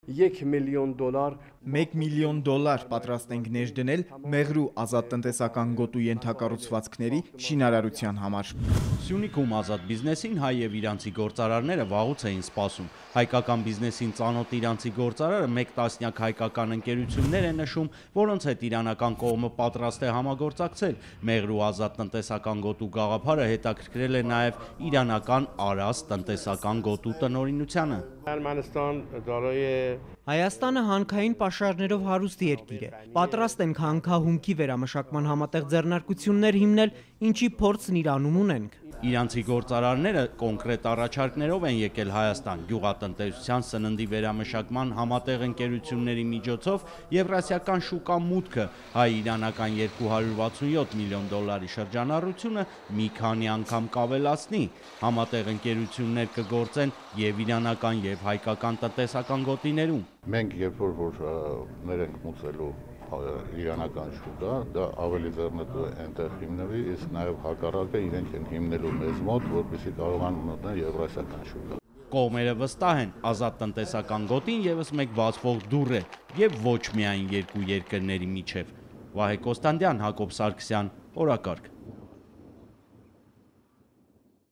$1 միլիոն 1 միլիոն դոլար պատրաստ ենք ներդնել Մեղրու ազատ տնտեսական գոտու ենթակառուցվածքների շինարարության համար։ Սյունիքում ազատ բիզնեսին հայ եւ իրանցի գործարարները վաղուց էին սպասում։ Հայկական բիզնեսին ծանոթ իրանցի գործարարը 1 տասնյակ հայկական ընկերություններ է նշում, որոնց հետ իրանական կողմը պատրաստ է համագործակցել։ Մեղրու ազատ տնտեսական գոտու գաղափարը հետաքրքրել է նաեւ իրանական Արաս տնտեսական գոտու տնօրինությանը։ Հայաստանը հանքային պաշարներով հարուստ երկիր է։ Պատրաստ ենք հանքահումքի վերամշակման համատեղ ձեռնարկություններ հիմնել, ինչի փորձն Իրանում ունենք։ Իրանցի գործարարները կոնկրետ առաջարկներով են եկել Հայաստան գյուղատնտեսության սննդի վերամշակման համատեղ ընկերությունների միջոցով եվրասիական շուկա մուտքը հայ-իրանական $267 միլիոն շրջանառությունը մի քանի անգամ կավելացնի։ Համատեղ ընկերություններ կգործեն եւ իրանական եւ հայկական տնտեսական գոտիներում։ Մենք երբ որ մեր ենք մուծելու իրանական շուկա, դա ավելի ձեռնտու է այնտեղ հիմնվի, իսկ նաև հակառակը իրենք են հիմնելու մեզ մոտ, որպեսզի կարողանան մտնել եվրասիական շուկա։ Կողմերը վստահ են, ազատ տնտեսական գոտին եւս մեկ բացվող դուռ է եւ ոչ միայն երկու երկրների միջև։ Վահե Կոստանդյան, Հակոբ Սարգսյան, օրակարգ։